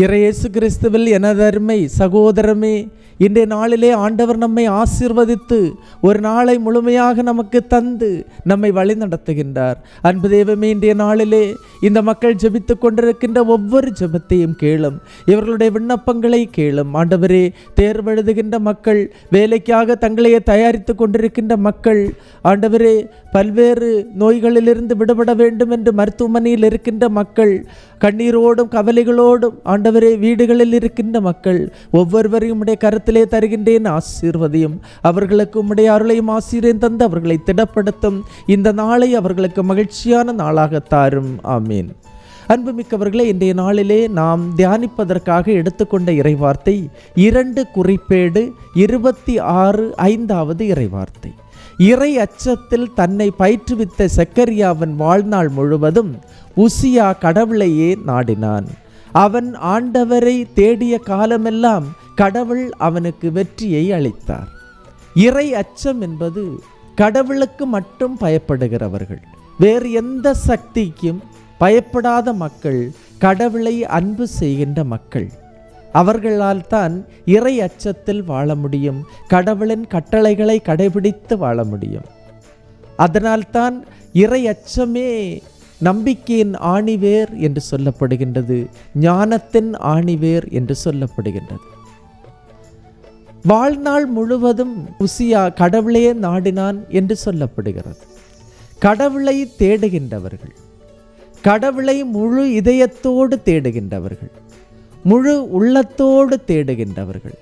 இயேசு கிறிஸ்துவில் எனதருமை சகோதரமே, இன்றைய நாளிலே ஆண்டவர் நம்மை ஆசீர்வதித்து ஒரு நாளை முழுமையாக நமக்கு தந்து நம்மை வழி நடத்துகின்றார். அன்பு தெய்வமே, இன்றைய நாளிலே இந்த மக்கள் ஜெபித்து கொண்டிருக்கின்ற ஒவ்வொரு ஜெபத்தையும் கேளும், இவர்களுடைய விண்ணப்பங்களை கேளும். ஆண்டவரே, தேர்வெழுதுகின்ற மக்கள், வேலைக்காக தங்களையே தயாரித்து கொண்டிருக்கின்ற மக்கள், ஆண்டவரே, பல்வேறு நோய்களிலிருந்து விடுபட வேண்டும் என்று மருத்துவமனையில் இருக்கின்ற மக்கள், கண்ணீரோடும் கவலைகளோடும் ஆண்டவரே வீடுகளில் இருக்கின்ற மக்கள் ஒவ்வொருவரையும் உடைய கருத்திலே தருகின்றேன், ஆசீர்வதியும். அவர்களுக்கு உம்முடைய அருளையும் ஆசீர்வதியும் தந்து அவர்களை திடப்படுத்தும். இந்த நாளை அவர்களுக்கு மகிழ்ச்சியான நாளாக தாரும். ஆமீன். அன்புமிக்கவர்களே, இன்றைய நாளிலே நாம் தியானிப்பதற்காக எடுத்துக்கொண்ட இறைவார்த்தை 2 குறிப்பேடு 26 இறைவார்த்தை. இறை அச்சத்தில் தன்னை பயிற்றுவித்த செக்கரியாவின் வாழ்நாள் முழுவதும் உசியா கடவுளையே நாடினான். அவன் ஆண்டவரை தேடிய காலமெல்லாம் கடவுள் அவனுக்கு வெற்றியை அளித்தார். இறை அச்சம் என்பது கடவுளுக்கு மட்டும் பயப்படுகிறவர்கள், வேறு எந்த சக்திக்கும் பயப்படாத மக்கள், கடவுளை அன்பு செய்கின்ற மக்கள். அவர்களால் தான் இறை அச்சத்தில் வாழ முடியும், கடவுளின் கட்டளைகளை கடைபிடித்து வாழ முடியும். அதனால்தான் இறை அச்சமே நம்பிக்கையின் ஆணிவேர் என்று சொல்லப்படுகின்றது, ஞானத்தின் ஆணிவேர் என்று சொல்லப்படுகின்றது. வாழ்நாள் முழுவதும் உசியா கடவுளையே நாடினான் என்று சொல்லப்படுகிறது. கடவுளை தேடுகின்றவர்கள், கடவுளை முழு இதயத்தோடு தேடுகின்றவர்கள், முழு உள்ளத்தோடு தேடுகின்றவர்கள்,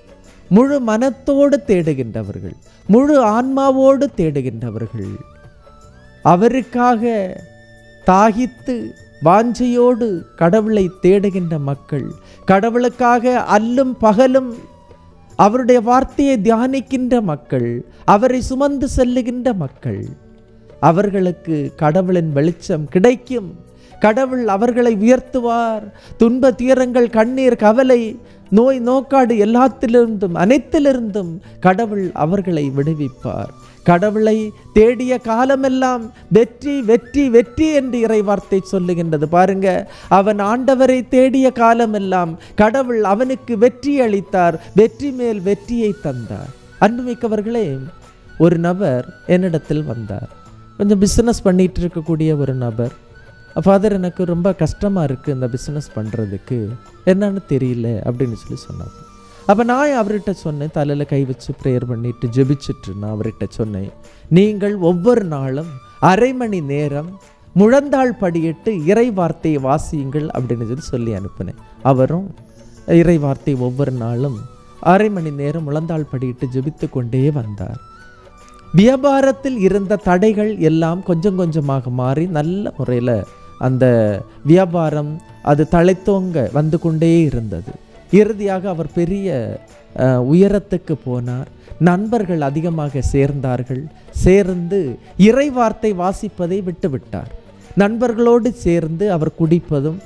முழு மனத்தோடு தேடுகின்றவர்கள், முழு ஆன்மாவோடு தேடுகின்றவர்கள், அவருக்காக தாகித்து வாஞ்சையோடு கடவுளை தேடுகின்ற மக்கள், கடவுளுக்காக அல்லும் பகலும் அவருடைய வார்த்தையை தியானிக்கின்ற மக்கள், அவரை சுமந்து செல்லுகின்ற மக்கள், அவர்களுக்கு கடவுளின் வெளிச்சம் கிடைக்கும். கடவுள் அவர்களை உயர்த்துவார். துன்ப துயரங்கள், கண்ணீர், கவலை, நோய் நோக்காடு எல்லாத்திலிருந்தும் அனைத்திலிருந்தும் கடவுள் அவர்களை விடுவிப்பார். கடவுளை தேடிய காலமெல்லாம் வெற்றி வெற்றி வெற்றி என்று இறை வார்த்தை சொல்லுகின்றது. பாருங்க, அவன் ஆண்டவரை தேடிய காலமெல்லாம் கடவுள் அவனுக்கு வெற்றி அளித்தார், வெற்றி மேல் வெற்றியை தந்தார். அன்புமிக்கவர்களே, ஒரு நபர் என்னிடத்தில் வந்தார். கொஞ்சம் பிஸ்னஸ் பண்ணிட்டு இருக்கக்கூடிய ஒரு நபர். ஃபாதர், எனக்கு ரொம்ப கஷ்டமாக இருக்குது இந்த பிஸ்னஸ் பண்ணுறதுக்கு, என்னன்னு தெரியல அப்படின்னு சொல்லி சொன்னார். அப்போ நான் அவர்கிட்ட சொன்னேன், தலையில் கை வச்சு ப்ரேயர் பண்ணிட்டு ஜெபிச்சுட்டு நான் அவர்கிட்ட சொன்னேன், நீங்கள் ஒவ்வொரு நாளும் அரை மணி நேரம் முழந்தாள் படியிட்டு இறை வார்த்தையை வாசியுங்கள் அப்படின்னு சொல்லி அனுப்பினேன். அவரும் இறை வார்த்தை ஒவ்வொரு நாளும் அரை மணி நேரம் முழந்தாள் படியிட்டு ஜெபித்து கொண்டே வந்தார். வியாபாரத்தில் இருந்த தடைகள் எல்லாம் கொஞ்சம் கொஞ்சமாக மாறி நல்ல முறையில் அந்த வியாபாரம் அது தழைத்தோங்க வந்து கொண்டே இருந்தது. இறுதியாக அவர் பெரிய உயரத்துக்கு போனார். நண்பர்கள் அதிகமாக சேர்ந்தார்கள். சேர்ந்து இறை வார்த்தை வாசிப்பதை விட்டுவிட்டார். நண்பர்களோடு சேர்ந்து அவர் குடிப்பதும்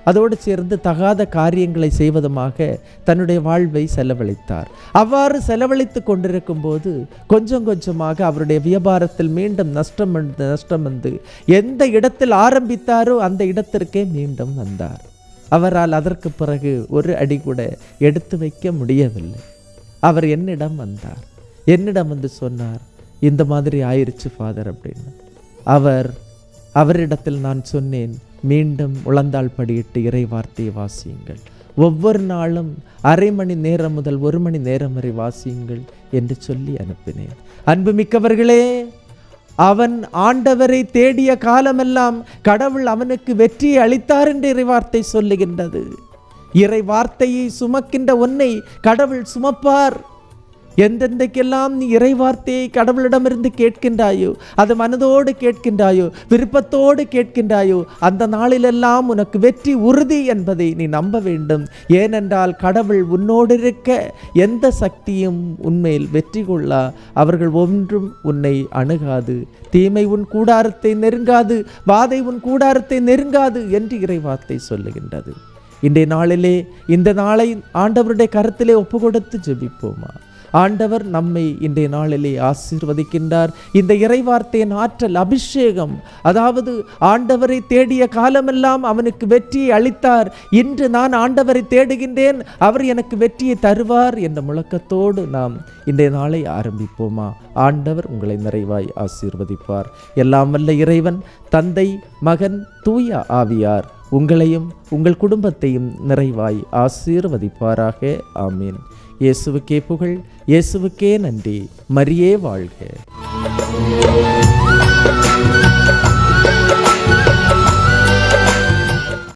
அதோடு சேர்ந்து தகாத காரியங்களை செய்வதுமாக தன்னுடைய வாழ்வை செலவழித்தார். அவ்வாறு செலவழித்து கொண்டிருக்கும் போது கொஞ்சம் கொஞ்சமாக அவருடைய வியாபாரத்தில் மீண்டும் நஷ்டம் வந்து எந்த இடத்தில் ஆரம்பித்தாரோ அந்த இடத்திற்கே மீண்டும் வந்தார். அவரால் அதற்கு பிறகு ஒரு அடி கூட எடுத்து வைக்க முடியவில்லை. அவர் என்னிடம் வந்தார். என்னிடம் வந்து சொன்னார், இந்த மாதிரி ஆயிடுச்சு ஃபாதர் அப்படின்னு. அவரிடத்தில் நான் சொன்னேன், மீண்டும் உளந்தாள் படியிட்டு இறை வார்த்தையை வாசியுங்கள், ஒவ்வொரு நாளும் அரை மணி நேரம் முதல் 1 மணி நேரம் வரை வாசியுங்கள் என்று சொல்லி அனுப்பினேன். அன்புமிக்கவர்களே, அவன் ஆண்டவரை தேடிய காலமெல்லாம் கடவுள் அவனுக்கு வெற்றியை அளித்தார் என்று இறை வார்த்தை சொல்லுகின்றது. இறை வார்த்தையை சுமக்கின்ற உன்னை கடவுள் சுமப்பார். எந்தெந்தைக்கெல்லாம் நீ இறை வார்த்தையை கடவுளிடமிருந்து கேட்கின்றாயோ, அது மனதோடு கேட்கின்றாயோ, விருப்பத்தோடு கேட்கின்றாயோ, அந்த நாளிலெல்லாம் உனக்கு வெற்றி உறுதி என்பதை நீ நம்ப வேண்டும். ஏனென்றால் கடவுள் உன்னோடு இருக்க எந்த சக்தியும் உன்மேல் வெற்றி கொள்ளா. அவர்கள் ஒன்றும் உன்னை அணுகாது. தீமை உன் கூடாரத்தை நெருங்காது, வாதை உன் கூடாரத்தை நெருங்காது என்று இறை வார்த்தை சொல்லுகின்றது. இன்றைய நாளிலே இந்த நாளை ஆண்டவருடைய கருத்திலே ஒப்பு கொடுத்து ஜெபிப்போமா? ஆண்டவர் நம்மை இன்றைய நாளிலே ஆசீர்வதிக்கின்றார். இந்த இறைவார்த்தையின் ஆற்றல் அபிஷேகம், அதாவது ஆண்டவரை தேடிய காலமெல்லாம் அவனுக்கு வெற்றியை அளித்தார். இன்று நான் ஆண்டவரை தேடுகின்றேன், அவர் எனக்கு வெற்றியை தருவார் என்ற முழக்கத்தோடு நாம் இன்றைய நாளை ஆரம்பிப்போமா? ஆண்டவர் உங்களை நிறைவாய் ஆசீர்வதிப்பார். எல்லாம் வல்ல இறைவன், தந்தை, மகன், தூய ஆவியார் உங்களையும் உங்கள் குடும்பத்தையும் நிறைவாய் ஆசீர்வதிப்பாராக. ஆமீன். இயேசுவுக்கே புகழ், இயேசுவுக்கே நன்றி. மரியே வாழ்க.